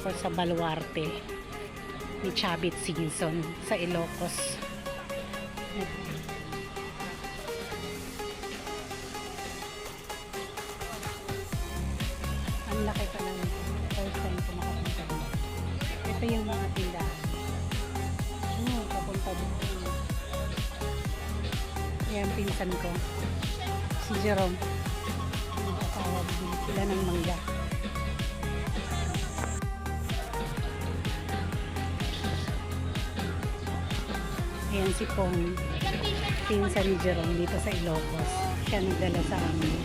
ako sa Baluarte ni Chavit Singson sa Ilocos. Ang laki pa lang. First time ko makapunta dito. Ito yung mga tindahan. Papunta dito. Yan, pinsan ko. Si Jerome. Nakatawag din sila ng mangga. Ayan si Pong, pinsan ni Jerome dito sa Ilocos. Siya nagdala sa amin.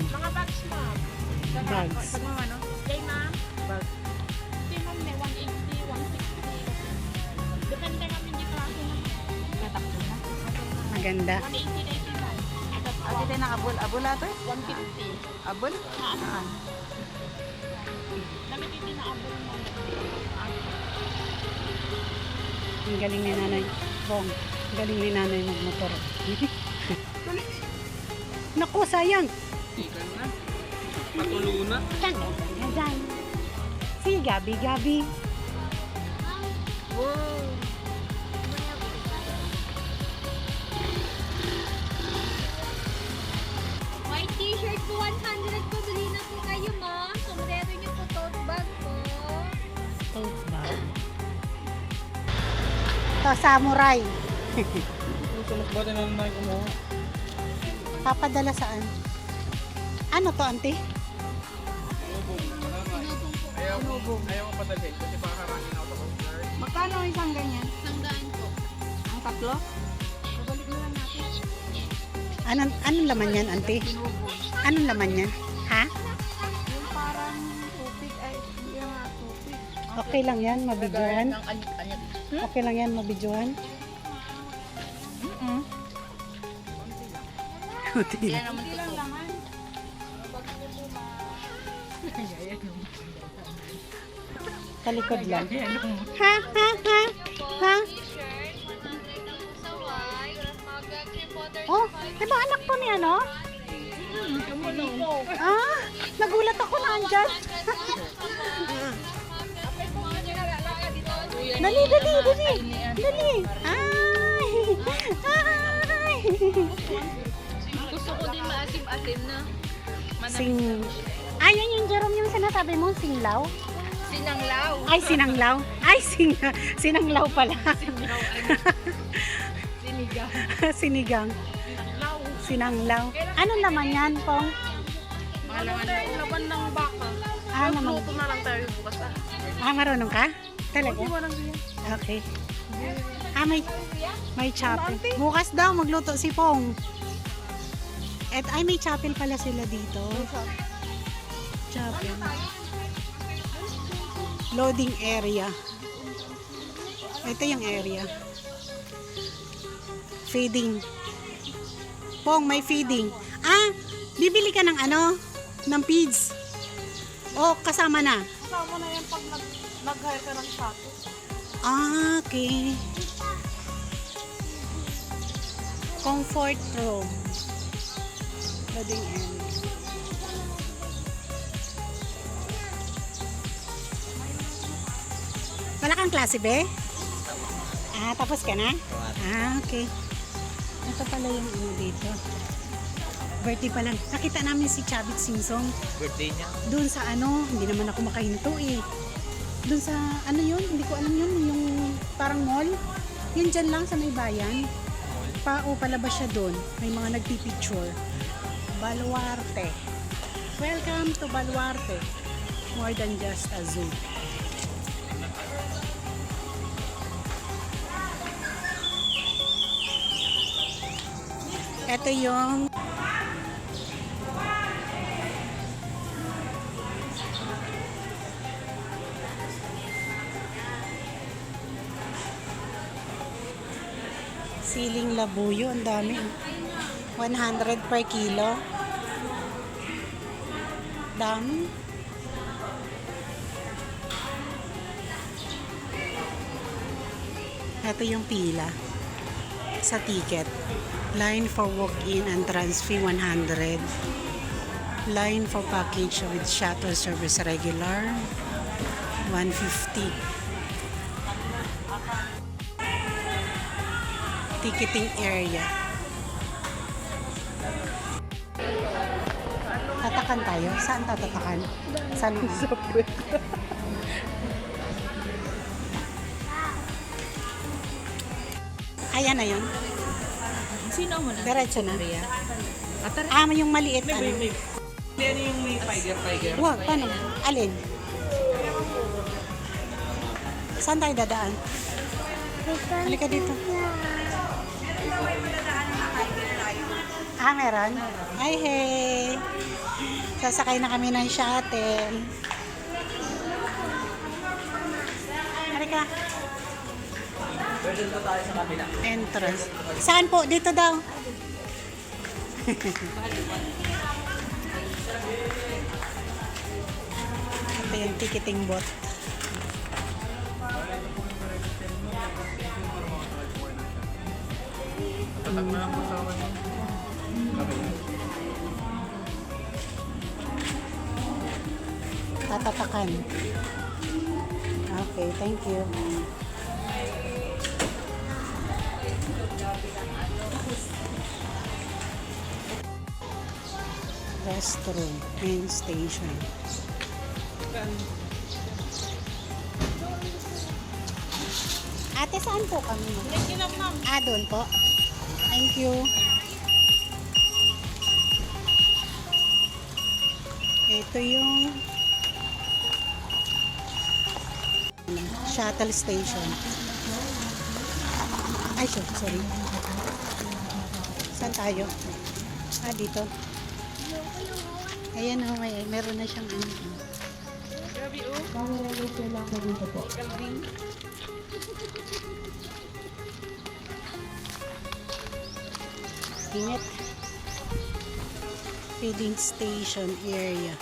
Mga bags mo. Bags. Pag mo ano? Kay ma'am? Bag. Kay ma'am may 180, 160. Depende kami di klase na. Natakbo na. Maganda. 180 na ito lang. Ate tayo ng abol. Abol na ito eh? 150. Abol? Damit ito na abol mo. Ang galing ni nanay. Bong, ang galing ni nanay magmotor. Naku, sayang. Ikan na. Matulo na. Diyan. Si Gabi, Gabi. Wow. White t-shirt po 100 po. Bili na po kayo, ma'am. Sombrero niyo po, tote bag po. Tote bag. Ito, samurai. Mas bata na naman kumuha. Papadala saan? Ano to, auntie? Ayaw ko padalhin kasi baka harangin ako sa car. Magkano isang ganyan? Sanggaan po. Ang tatlo? Babalik na lang natin. Anong laman yan, auntie? Anong laman yan? Ha? Yung parang tubig ay hindi nga tubig. Okay lang yan, mabidyohan. Okay lang yan, mabidyohan. Kunti lang. Hindi lang laman. Talikod lang. Ha? Ha? Ha? Ha? T-shirt, 100 lang po sa white. Maga, cream water, Oh, diba anak po ni ano? Ah, nagulat ako na andyan. Dali, dali, dali. Dali. Ay. Ay. Gusto ko din maasim-asim na. Sing... Ayan yung Jerome yung sinasabi mo, singlaw? Sinanglaw. Ay, sinanglaw. Ay, sinanglaw pala. Sinigang. Sinigang. Sinanglaw. Sinanglaw. Anong laman yan, Pong? Ano tayo laban ng baka. Ah, naman. Magluto na lang tayo bukas ah. Ah, marunong ka? Talaga? Walang ganyan. Okay. Ah, may chapel. Bukas daw magluto si Pong. At ay, may chapel pala sila dito. Chapel. Loading area. Ito yung area. Feeding. Pong, may feeding. Ah, bibili ka ng ano? Ng feeds. O, kasama na. Kasama na yan pag nag-hire ka ng shuttle. Ah, okay. Comfort room. Loading area. Wala kang klase, be? Ah, tapos ka na? Ah, okay. Ito pala yung ano dito. Birthday pa lang. Nakita namin si Chavit Singson. Birthday niya. Doon sa ano, hindi naman ako makahinto eh. Doon sa, ano yun, hindi ko alam yun, yung parang mall. Yun dyan lang sa may bayan. Palabas siya doon. May mga nagpipicture. Baluarte. Welcome to Baluarte. More than just a zoo. Ito yung siling labuyo, ang dami. 100 per kilo. Dami. Ito yung pila sa ticket. Line for walk-in and trans fee 100. Line for package with shuttle service regular 150. Ticketing area. Tatakan tayo? Saan tatatakan? Saan? Ayan na yun. Sino mo na? Diretso na. Atar. Yung maliit. May ano yung may tiger? Wag, paano? Alin? Saan tayo dadaan? Halika dito. Meron? Ay, hey! Sasakay na kami ng shuttle. Halika. Pwede pa tayo sa kabila. Entrance. Saan po? Dito daw. Ito yung ticketing bot. Tatak na lang po sa akin. Tatatakan. Okay, thank you. Restroom, main station. Ate, saan po kami? Thank you lang, ma'am. Doon po. Thank you. Ito yung shuttle station. Ay, sorry. Saan tayo? Dito. Ayan o, meron na siyang ano. Grabe, oh. Galvin. Init. Feeding station area.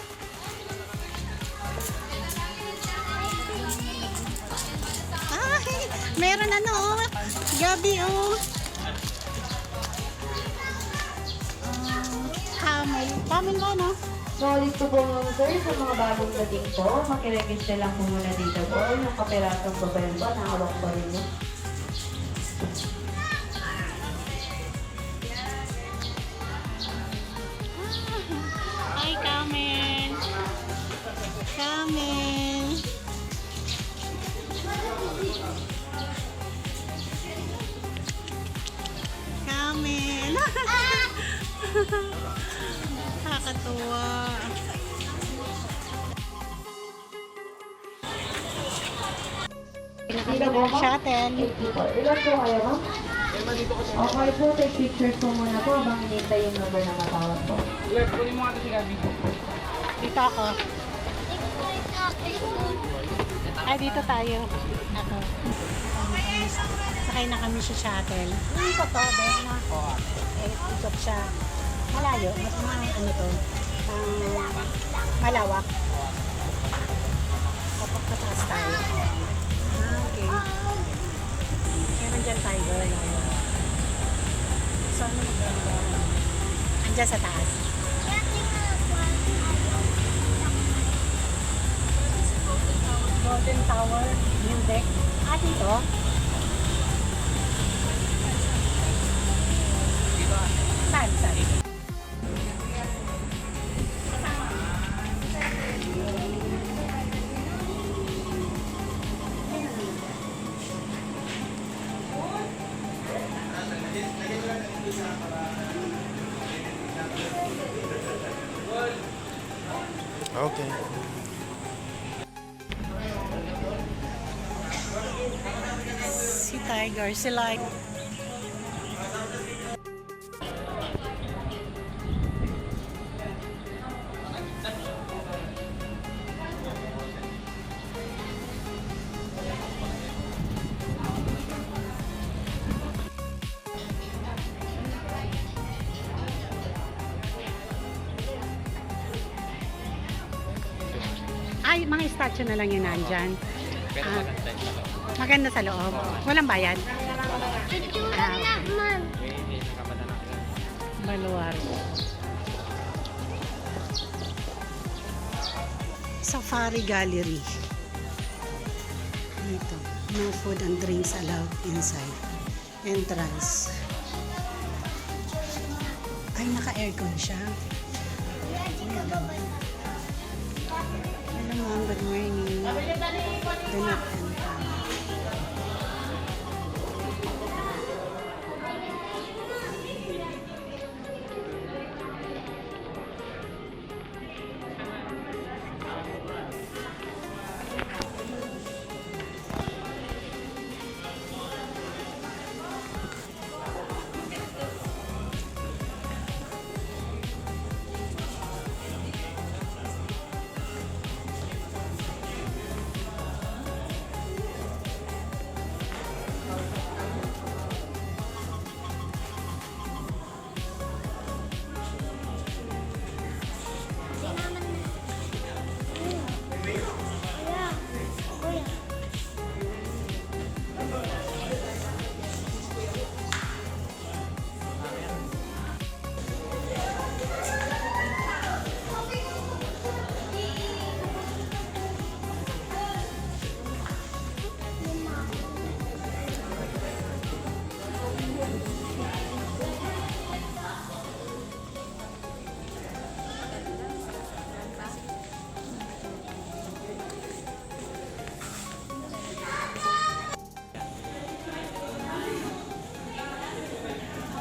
Meron ano oh. Gabi oh. Camel. Camel ba no? So, dito po muna sir, sa mga bagong dating po, makiregister lang po muna dito po. Yung kaperatong babayan po, nakawak po rin mo. Hi, Camel. Camel. Camel. Nakakatuwa. Dito po ma'am? Shuttle. Ilan po kayo ma'am? Okay po, take pictures po muna po habang hinintay yung number na matawag po. Left, kunin mo nga ito si Gabi. Dito ako. Dito tayo. Ako. Sakay na kami sa shuttle. Ikot to, Ben, na. Ikot siya. Malayo. Ano to? Malawak. Kapag pataas tayo. Okay. Meron dyan tiger. Saan mo maganda? Andyan sa taas. Golden Tower, yung deck. Dito? Saan? Okay. Si Tiger, si like. Mga statue na lang yun nandyan. Pero maganda yung loob. Maganda sa loob. Walang bayad. Hindi nakamada natin. Baluar. Safari Gallery. Dito. No food and drinks allowed inside. Entrance. Ay, naka-aircon siya. Hello ma'am, good morning. Do not enter.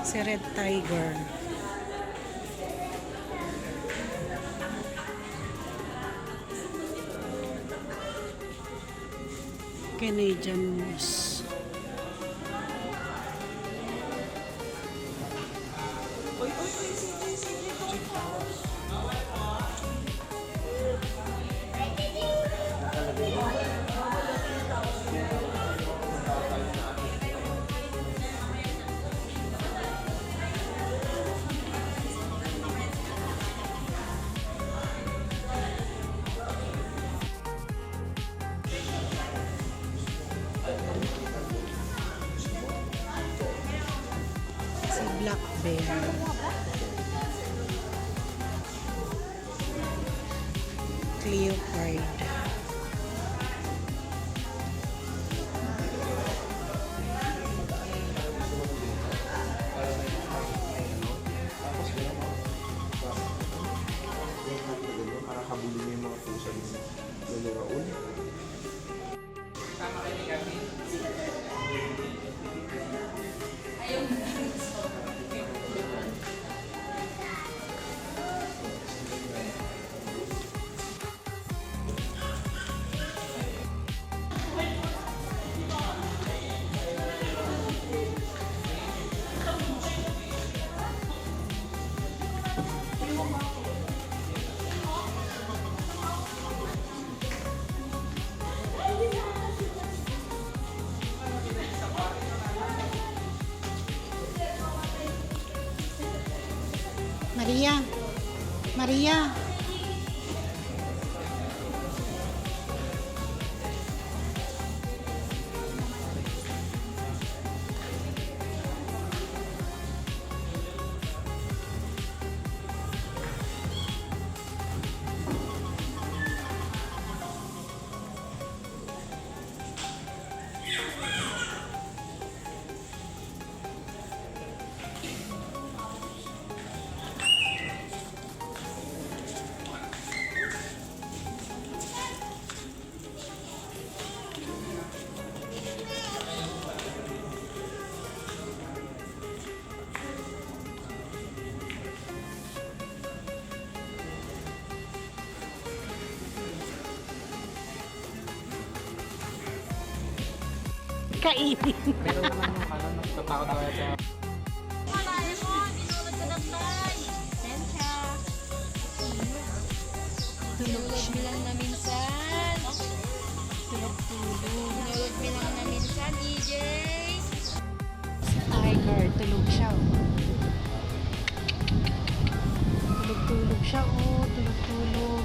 Si Red Tiger. Canadian Moose. Si Black Bear. Leopard. Para habulin mo yung mga pusa ni Lolo Raul. Tama kayo ni Gabi. Maria. Maria. Kainin. Pero naman yung ano, nagtatakot tayo sa... Malaya mo, dinulog ko ng tay. Sensya. Tulog bilang na minsan. Tulog-tulog. Tulog bilang na minsan, DJ. Tiger, tulog siya. Oh. Tulog-tulog siya. Oh, tulog-tulog.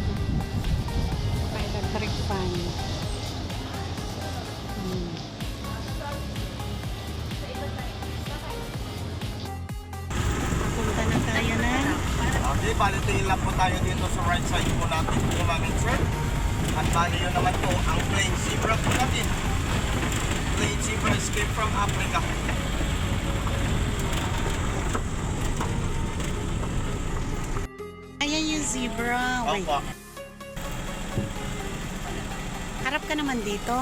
Pa-electric fan. Punta na tayo na. Okay, balitingin lang po tayo dito sa right side po natin yung aming sir. At bali yun naman po ang plain zebra po natin. Plain zebra escape from Africa. Ayan yung zebra. Wait, Opo. harap ka naman dito.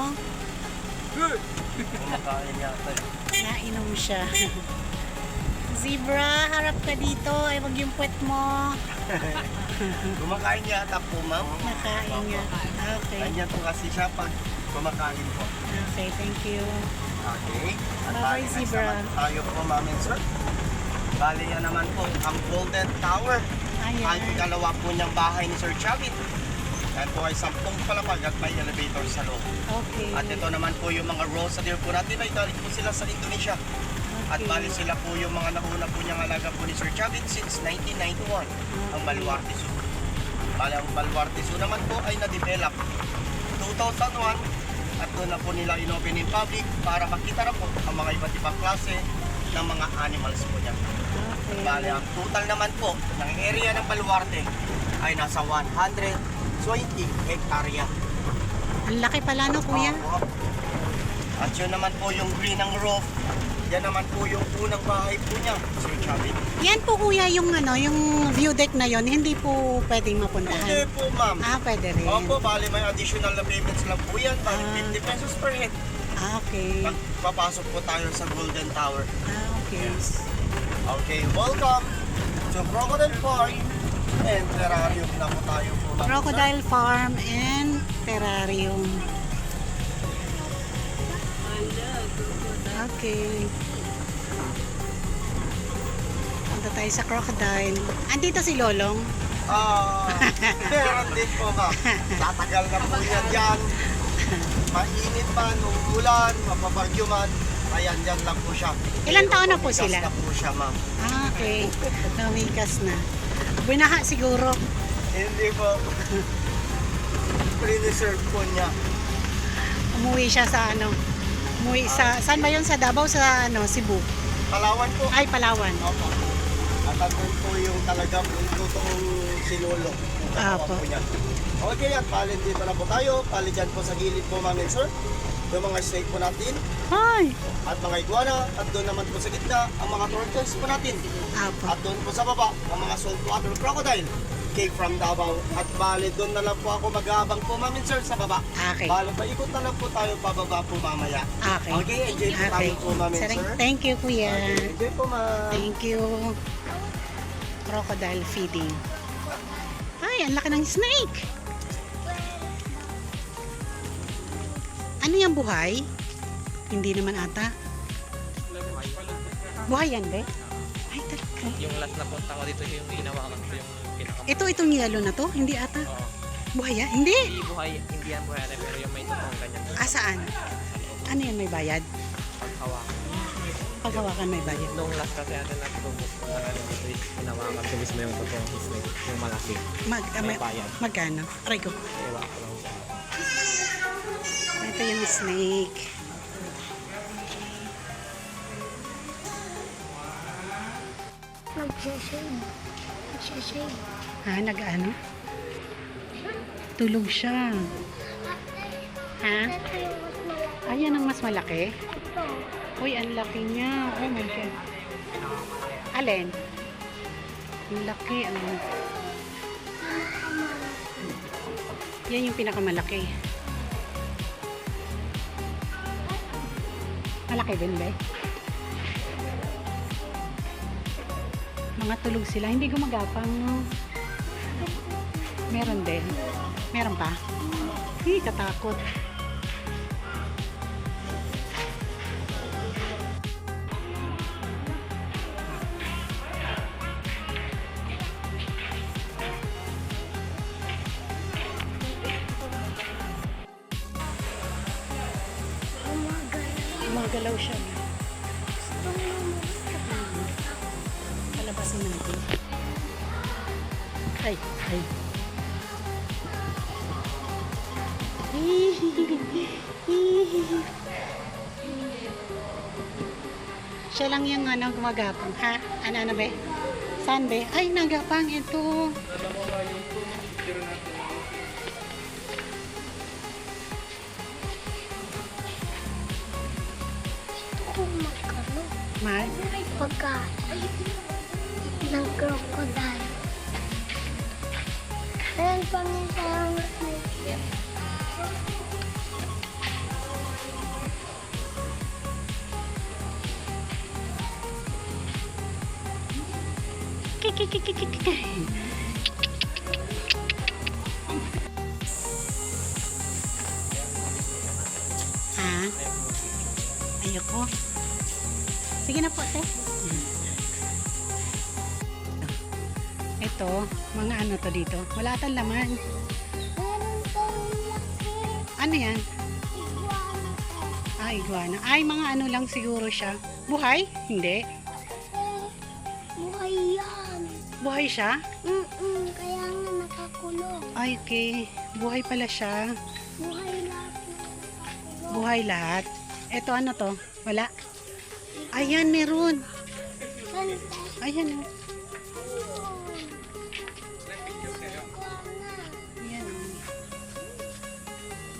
Kumakain yata yun. Nainom siya. Zebra, harap ka dito. Ay, wag yung puwet mo. Kumakain yata po, ma'am. Nakain niya. Okay. Ganyan po kasi siya pag kumakain po. Okay, thank you. Okay. At Bye-bye, bali, zebra. nagsama tayo po, ma'am and sir. Bali yan naman po ang Golden Tower. Ang Ayan. ikalawa po niyang bahay ni Sir Chavit. Yan po ay 10 palapag at may elevator sa loob. Okay. At ito naman po yung mga rose deer po natin ay galing po sila sa Indonesia. At Okay. bali sila po yung mga nauna po niyang alaga po ni Sir Chavit since 1991. Ang Baluarte Zoo. Bali ang Baluarte Zoo naman po ay na-develop 2001 at doon na po nila inopen in public para makita na po ang mga iba't ibang klase ng mga animals po niya. Okay. Bali ang total naman po ng area ng Baluarte ay nasa 120 hektarya. Ang laki pala no, kuya? Oo. At yun naman po yung green ng roof. Yan naman po yung unang bahay po niya, Sir Chavit. Yan po kuya yung ano, yung view deck na yon, hindi po pwedeng Hindi mapuntahan. po, ma'am. Ah, pwede rin. Opo, bali may additional na payments lang po yan. Bali 50 pesos per head. Ah, okay. Pag papasok po tayo sa Golden Tower. Ah, okay. Okay, welcome to Crocodile Park and Terrarium na po tayo po, ma'am. Crocodile Farm and Terrarium. Okay. Punta tayo sa crocodile. Andito si Lolong. Meron din po, ma'am. Tatagal na po yan dyan. Mainit pa nung ulan, mapapagyo man. Ayan, dyan lang po siya. Ilan Pero taon na po tumigas sila? na po siya, ma'am. Ah, okay. Lumikas na. Binaha siguro. Hindi po. Pre-reserve po niya. Umuwi siya sa ano. Umuwi sa, saan ba yun? Sa Davao, sa ano, Cebu. Palawan po. Ay, Palawan. Opo. At andun po yung talagang totoong sinulong. Yung katawan Apo. po niya. Okay, at palin dito na po tayo. Palin dyan po sa gilid po, ma'am and sir. Yung mga snake po natin. Hi! At mga iguana. At doon naman po sa gitna, ang mga tortoise po natin. Apo. At doon po sa baba, ang mga saltwater crocodile. Came from Davao. At bali, doon na lang po ako mag-aabang po, ma'am and sir, sa baba. Okay. Bali, paikot na lang po tayo pababa po mamaya. Okay. Okay, enjoy po Okay. tayo po, ma'am and sir. Thank you, kuya. Okay, enjoy po, ma'am. Thank you. Crocodile feeding. Ay, ang laki ng snake. Ano yung buhay? Hindi naman ata. Buhay yan, be? Ay, talaga. Yung last na punta ko dito yung hinawakan ko yung pinaka... Itong yellow na to? Hindi ata. Oo. Buhay yan? Hindi. Hindi buhay, hindi yan buhay pero yung may totoong ganyan. Saan? Ano yan, may bayad? Paghawakan. Paghawakan may bayad. Nung last kasi natin natutubos punta natin dito is hinawakan ko mismo yung totoong snake, yung malaki. May bayad. Magkano? Aray ko. Ewan ko lang siya. Ito yung snake. Ha, nag-ano? Tulog siya. Ha? Ayan ang mas malaki. Uy, ang laki niya. Oh my God. Alin? Ang laki. Ano? Yan yung pinakamalaki. Malaki din ba? Mga tulog sila. Hindi gumagapang. No? Meron din. Meron pa? Hindi, katakot. Gumagalaw siya. Palabasin natin. Ay, ay. Siya lang yung ano, gumagapang. Ha? Ano be? Saan be? Ay, nagapang ito. Mahal? Pagka ng crocodile. Meron pa minsan Ha? Ayoko. Sige na po, te. Ito, mga ano to dito. Wala tang laman. meron pang laki. Ano yan? Iguana. Ah, iguana. Ay, mga ano lang siguro siya. Buhay? Hindi. Buhay yan. Buhay siya? Kaya nga nakakulong. Ay, okay. Buhay pala siya. Buhay lahat na nakakulong. Buhay lahat. Ito ano to? Wala. Ayan, meron. Santa. Ayan. Oh. Iguana. Ayan. Oh.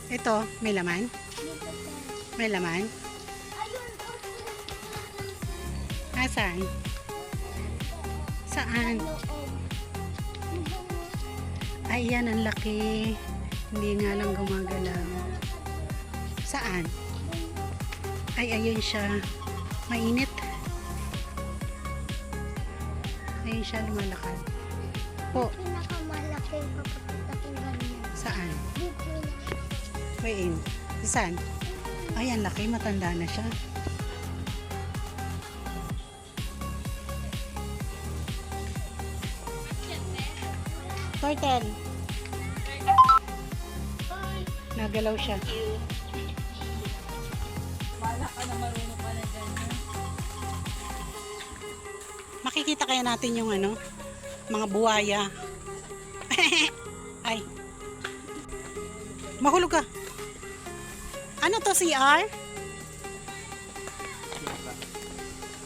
Ito, may laman? Dito tayo. May laman? Ayun. Nasaan? Saan? Loob. Ayan, ang laki. Hindi nga lang gumagalaw. Saan? Ay, ayun siya. Mainit. Ayun siya, lumalakad. Po, Pinakamalaki kapag akong ganyan. saan? Dito na. Wait, saan? Ay, ang laki. Matanda na siya. Turtle. Nagalaw siya. Makikita kaya natin yung ano, mga buhaya. Ay. Mahulog ka. Ano to, CR?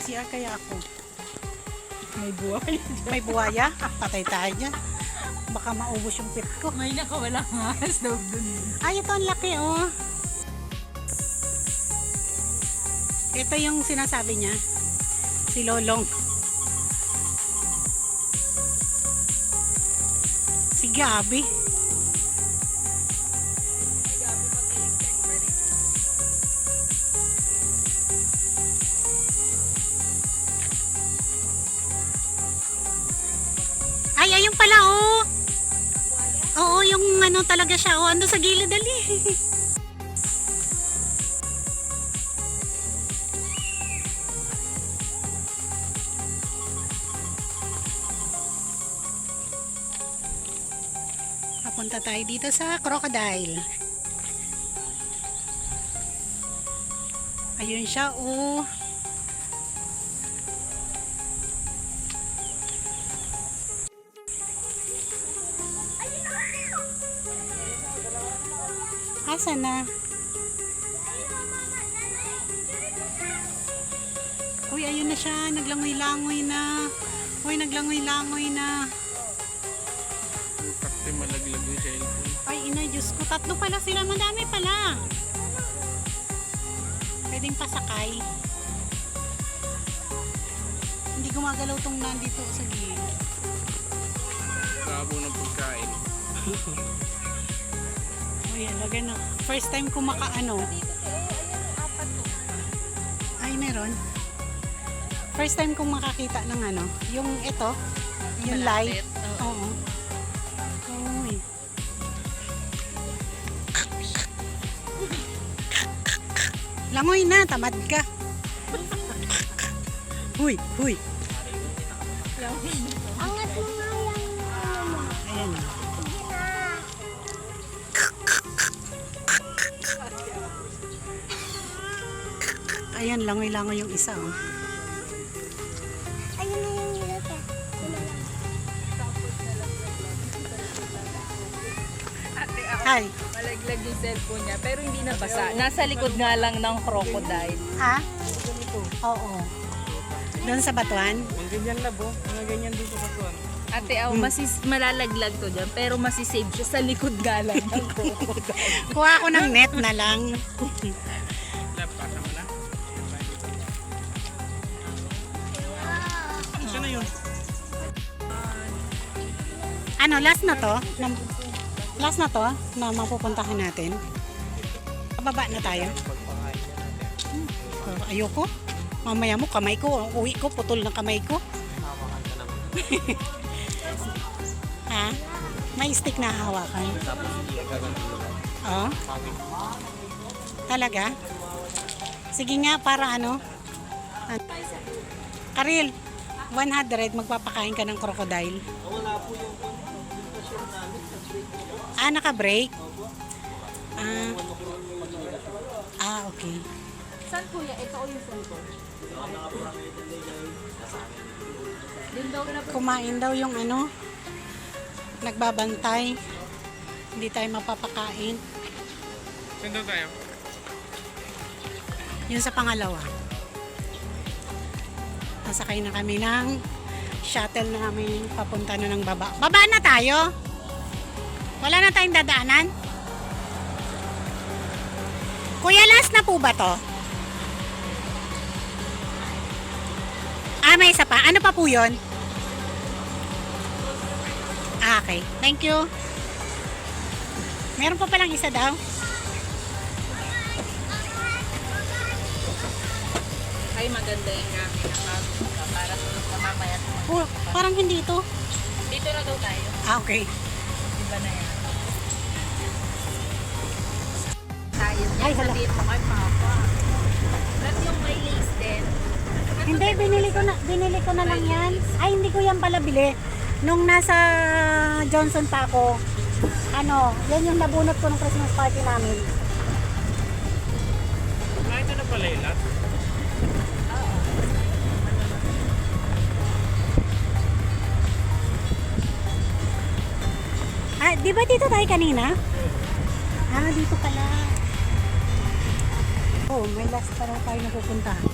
CR kaya ako. May buhay. May buhaya? Patay tayo dyan. Baka maubos yung pit ko. May nakawalang ahas daw dun. Ay, ito ang laki, oh. Ito yung sinasabi niya. Si Lolong. Si Gabi. Ay, ayun pala, oh. Oo, yung ano talaga siya, oh. Ando sa gilid, dali. Papunta tayo dito sa crocodile. Ayun siya, oh. Asan na? Uy, ayun na siya. Naglangoy-langoy na. Uy, naglangoy-langoy na. Pakte malaglag yung cellphone. Ay, ina, Diyos ko. Tatlo pala sila. Madami pala. Pwedeng pasakay. Hindi gumagalaw tong nandito sa gilid. Kabo ng pagkain. Uy, alaga na. First time ko makaano. Ay, meron. First time kong makakita ng ano. Yung ito. Yung light. Oo. Uy. Langoy na. Tamad ka. Huy, huy. Angat mo nga yan. Ayan. Sige na. Ayan, langoy-langoy yung isa. Oh. Ayun na yung nilata. Hi. Malaglag yung cellphone niya, pero hindi nabasa. Nasa likod nga lang ng crocodile. Ha? Oo. Doon sa batuan? Ang ganyan na bo. Ang ganyan dito sa tuwan. Ate, malalaglag to dyan, pero masisave siya sa likod nga lang ng crocodile. Kuha ko ng net na lang. Lap, pasa mo na. Ano, last na to? Last na to na mapupuntahan natin. Pababa na tayo. Pagpakain na natin. Ayoko. Mamaya mo, kamay ko. Uwi ko, putol ng kamay ko. Hawakan ka naman. Ha? May stick na hawakan. Tapos hindi ka gaganti lugar. Oh, Pangit. talaga? Sige nga, para ano? Karil, 100, magpapakain ka ng crocodile. Naka-break? Okay. Saan kuya? Ito o yung phone ko? Kumain daw yung ano, nagbabantay. Hindi tayo mapapakain. Saan daw tayo? Yun sa pangalawa. Nasakay na kami ng shuttle namin papunta na ng baba. Baba na tayo? Wala na tayong dadaanan? Kuya, last na po ba to? May isa pa. Ano pa po yun? Okay. Thank you. Meron pa palang isa daw. Ay, maganda yung gamit ng bago para sa mamaya. Oh, parang hindi ito. Dito na daw tayo. Okay. Iba na yan. Tayo Ay, niya. hala. Dito kay Papa. At yung may lace din. Hindi, binili ko na lang yan. Ay, hindi ko yan pala bili. Nung nasa Johnson pa ako, yan yung nabunot ko ng Christmas party namin. Ito na pala yung lot. Di ba dito tayo kanina? Dito pala. Oh, may last pa raw tayo napupuntahan.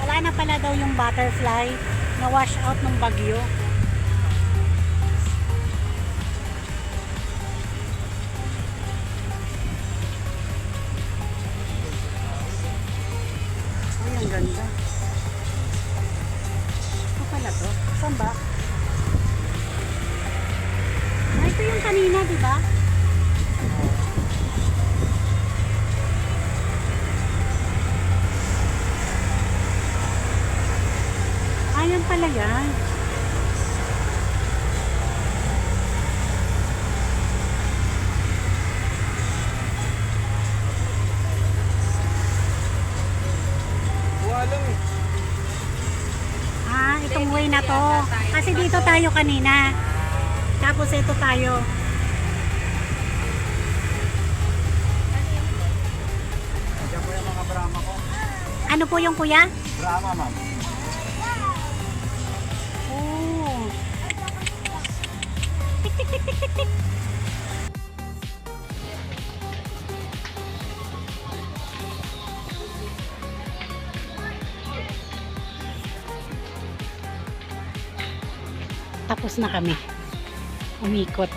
Wala na pala daw yung butterfly na wash out ng bagyo. Ay, ang ganda. Ito pala to. Saan ba? Ito yung kanina, di ba? Ayan pala yan. Itong way na to. Kasi dito tayo kanina. Tapos ito tayo. Diyan po yung mga Brahma ko. Ano po yung kuya? Brahma, ma'am. Oh. Tapos na kami. Umikot.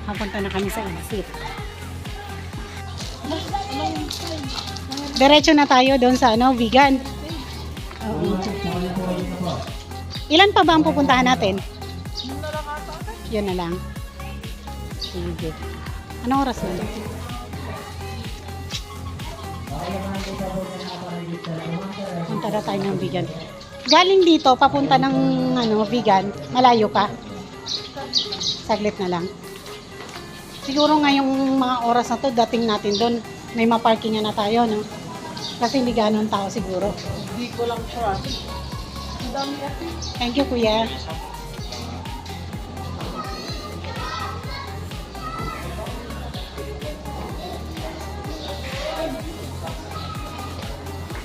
Papunta na kami sa exit. Diretso na tayo doon sa vegan. Oo. Ilan pa ba ang pupuntahan natin? Yun na lang. Sige. Anong oras na? Punta na tayo ng vegan. Galing dito, papunta ng vegan, malayo pa. Saglit na lang. Siguro ngayong mga oras na to, dating natin doon, may maparkingan na tayo, no? Kasi hindi ganun tao siguro. Hindi ko lang sure. Ang dami kasi. Thank you, kuya.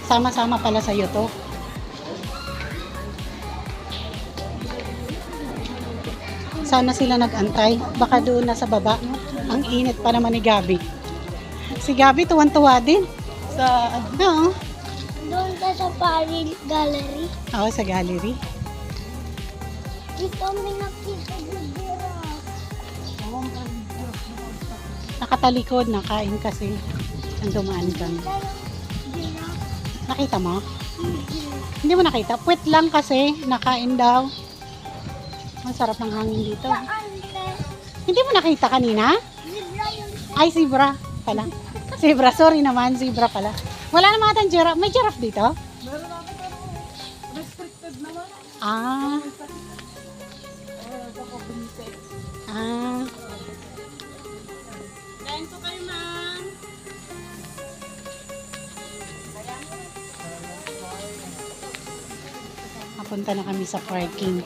Sama-sama pala sa'yo to. Sana sila nag-antay. Baka doon na sa baba. Ang init pa naman ni Gabi. Si Gabi tuwan-tuwa din. Sa ano? Doon ka sa Paris Gallery. Oo, sa gallery. Dito may nakita bibira. Nakatalikod, nakain kasi. Ang dumaan kami. Nakita mo? Hindi mo nakita? Puwet lang kasi. Nakain daw. Masarap ng hangin dito. Hindi mo nakita kanina? Ay, zebra pala. Zebra, sorry naman. Zebra pala. Wala naman atang giraffe. May giraffe dito? Meron natin pero restricted naman. Ah. Baka bumisit. Ah. Kain po kayo, ma'am. Napunta na kami sa parking.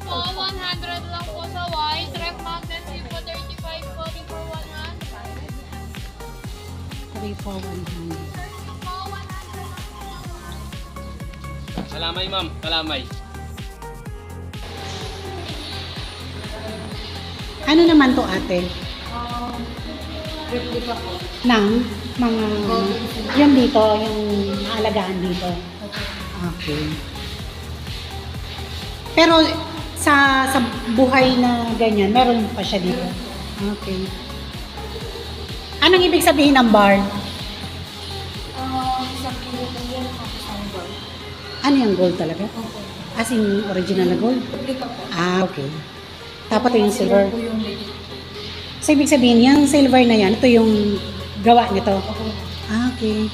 Po, 100 lang po sa white. Rep Mountain Dew po, 35 po. Rin for 100. 3 for 100. Kalamay ma'am, kalamay. Ano naman to ate? Ng mga yan dito, yung aalagaan dito. Okay. Pero sa buhay na ganyan, meron pa siya dito. Okay. Anong ibig sabihin ng bar? Isang kilo po yan, isang ball. Ano yung gold talaga? As in original na gold? Replika po. Ah, okay. Tapos ito yung silver. Po yung legit. So, ibig sabihin, yung silver na yan, ito yung gawa nito. Opo. Ah, okay.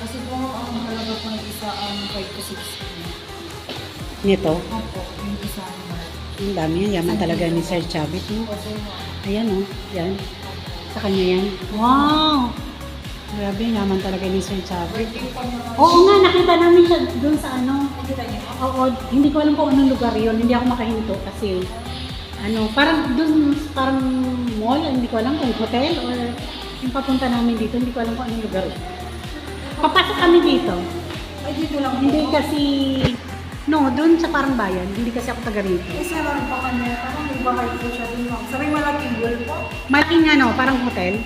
Kasi po ang halaga po ng isa ang 5 to 6. Nito. Opo, yung isa ang ball. Ang dami yan. Yaman talaga ni Sir Chavit. No? Ayan, oh. Yan. Sa kanya yan. Wow! Grabe, yaman talaga ni Sir Chavit. Oo nga, nakita namin siya doon sa ano. Oo, hindi ko alam kung anong lugar yun. Hindi ako makahinto kasi parang doon, parang mall, hindi ko alam kung hotel or yung papunta namin dito, hindi ko alam kung anong lugar. Papasok kami dito. Ay, dito lang. Hindi kasi, doon sa parang bayan, hindi kasi ako taga rito. Isa lang pa kanya. Parang may bahay po siya dun, ma'am. Sa may malaking ball po. Malaking parang hotel.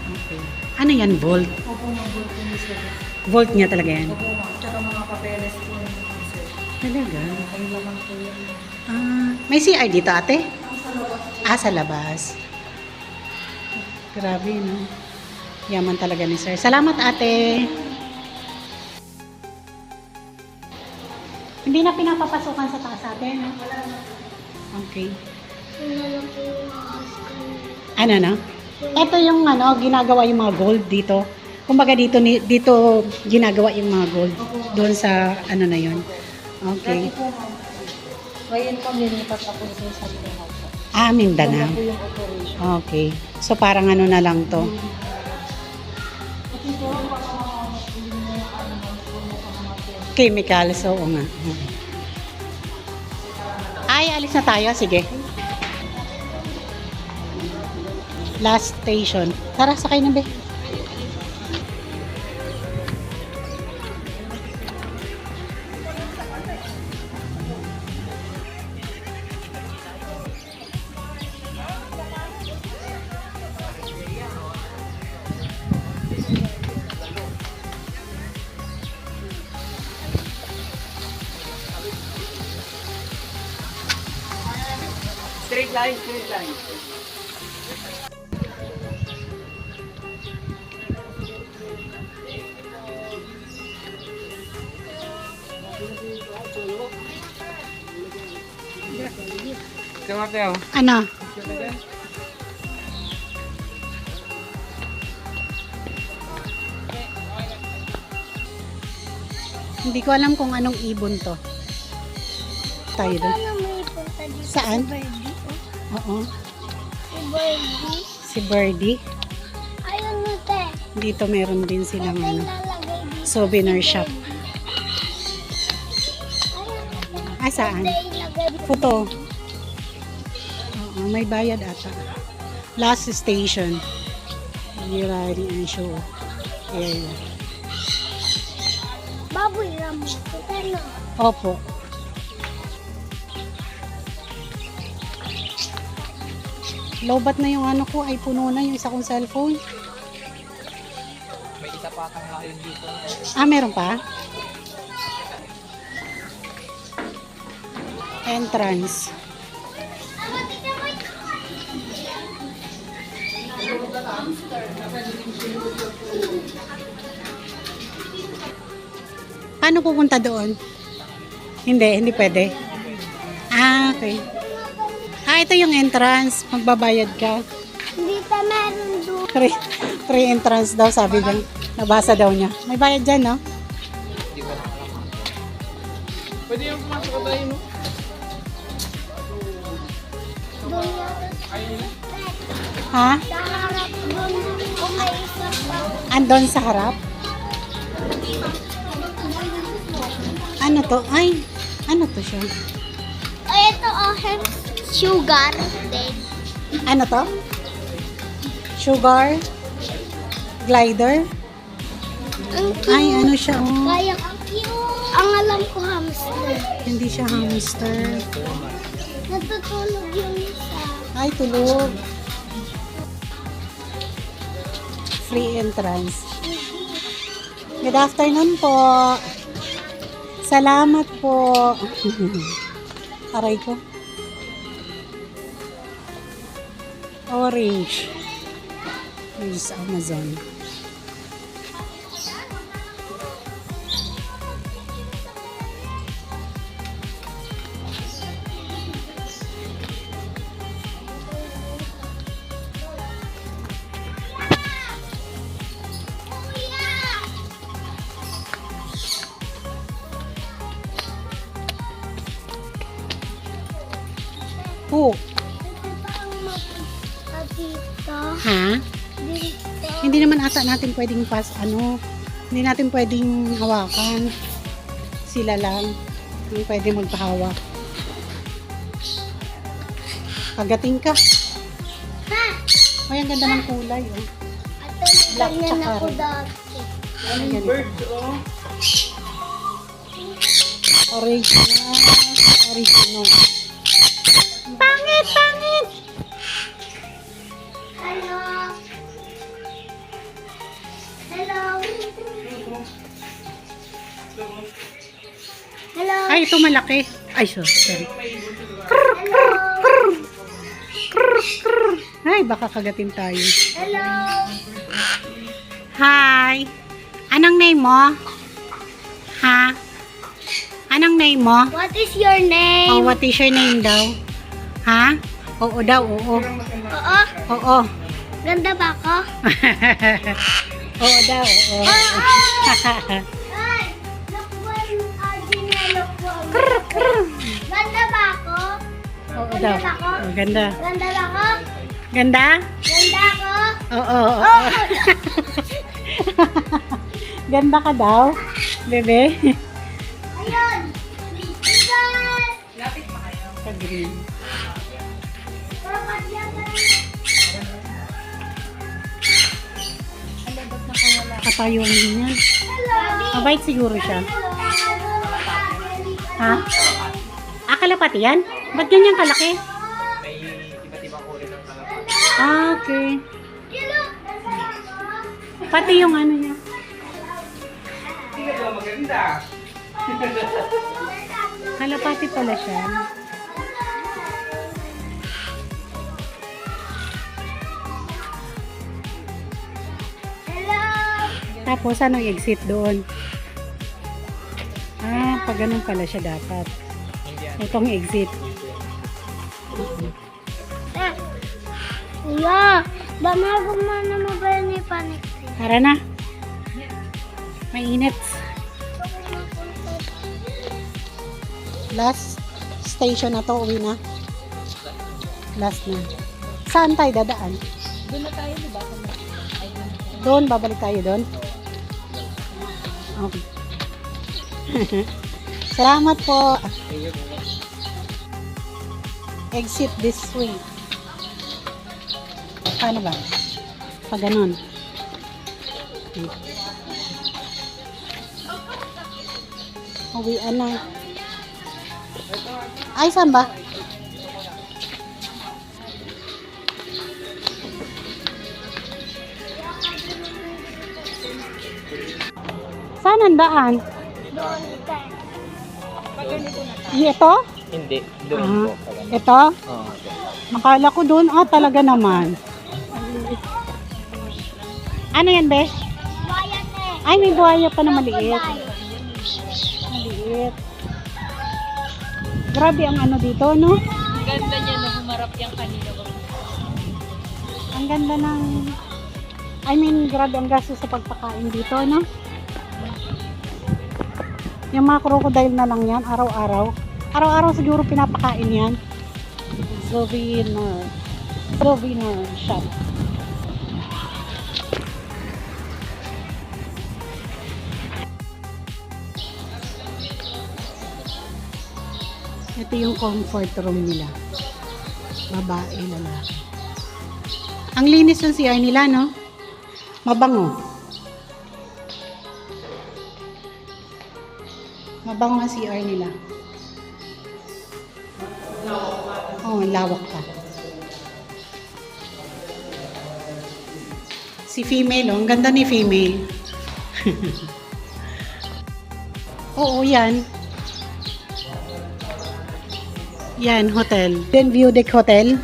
Okay. Ano yan, vault? Opo, mag-ball po ni sir. Vault niya talaga yan. Opo, ma'am. Tsaka mga papeles po ni sir. Talaga? Ay, laman po yan. May CR dito, ate? Sa labas. Grabe, no? Yaman talaga ni sir. Salamat, ate. Hindi na pinapapasukan sa taas, ate, no? Okay. Ano na? Ito yung ginagawa yung mga gold dito. Kumbaga dito ginagawa yung mga gold. Doon sa na yun. Okay. Dati po, ma'am. Ngayon po, nilipat na po siya sa Mindanao po. Mindanao. Wala po yung operation. Okay. So parang na lang to. Kasi po, baka yung mga animals po mo pamamatay. Chemicals, oo nga. Ay, alis na tayo. Sige. Last station. Tara, sakay na, be. Straight line, straight line. Ano? Hindi ko alam kung anong ibon to. Tayo doon. Ano may punta dito? Saan? Si Birdie. Oo. Si Birdie. Si Birdie. Ayun mo, te. Dito meron din silang Ito yung lalagay dito. souvenir si shop. Birdie. Saan? Ito yung ilagay dito. Photo. Oo, may bayad ata. Last station. Girari and show. Yeah. Baboy ramo. Ito na. Opo. Lowbat na yung ko ay puno na yung isa kong cellphone. May isa pa kang hain dito. Meron pa? Entrance. Paano pupunta doon? Hindi pwede. Ah, okay. Ah, ito yung entrance. Magbabayad ka. Dito meron doon. Free entrance daw, sabi daw. Nabasa daw niya. May bayad dyan, no? Pwede yung pumasok tayo, no? Doon yata. Ha? Sa harap doon. Kung may isa pa. Andon sa harap? Ano to? Ay, ano to siya? Ay, ito sugar. Then, Ano to? Sugar? Glider? Ay, ano siya? Oh. kaya ang alam ko hamster. Hindi siya hamster. Natutulog yung isa. Ay, tulog. Free entrance. Good afternoon po. Salamat po. Aray ko. Orange. Here's Amazon. Oh, Dito. ha? Dito. Hindi naman ata natin pwedeng hindi natin pwedeng hawakan. Sila lang yung pwede magpahawak. Pagating ka. Ha? Ay, ang ganda ng kulay. Oh. Ito Black ganyan tsaka ako red. dati. Ano yan? Original. Original. Pangit! Pangit! Hello. Hello. Hello. Ay, ito malaki. Ay, sorry. Hello. Ay, baka kagatin tayo. Hello. Hi! Anong name mo? Ha? Anong name mo? What is your Oh, name? what is your name daw? Ha? Oo daw, oo. Oo. Oo. Ganda ba ako? Oo daw, oo. Ay, lakwan. Adina, lakwan. Ganda ba ako? Oo daw. Oh, ganda. Ganda ba ako? Ganda? Ganda ako? Oo, oo. Ganda ka daw, bebe. Ayun. Bigas. Ka-green. Kapayuan din yan. Mabait siguro siya. Ha? Ah, kalapati yan? Ba't ganyan kalaki? May iba't ibang uri ng kalapati. Ah, okay. Pati yung ano niya. Kalapati pala siya. Tapos, anong exit doon? Ah, pag ganun pala siya dapat. Itong exit. Iya, bamago mo na mo ba ni panik? Tara na. Mainit. Last station na to, uwi na. Last na. Saan tayo dadaan? Doon na tayo, di ba? Doon, babalik tayo doon. Okay. Salamat po. Exit this way. Paano ba? Pag ganun. Uwian na. Ay, saan ba? Saan ang daan? Ito? Hindi, doon Ah, po. ito? Oo. Akala ko doon. Ah, talaga naman. Ano yan, Besh? Bayan eh. Ay, may buhaya pa na maliit. Maliit. Grabe ang ano dito, no? Ang ganda niya na humarap yung kanina. Ang ganda ng... grabe ang gastos sa pagpakain dito, no? Yung mga crocodile na lang yan, araw-araw. Araw-araw siguro pinapakain yan. Souvenir shop. Ito yung comfort room nila. Babae, lalaki. Ang linis ng CR nila, no? Mabango. Mabango ang CR nila. Oh, lawak pa. Si female, oh. Ang ganda ni female. Oo, yan. Yan, hotel. Then view deck hotel.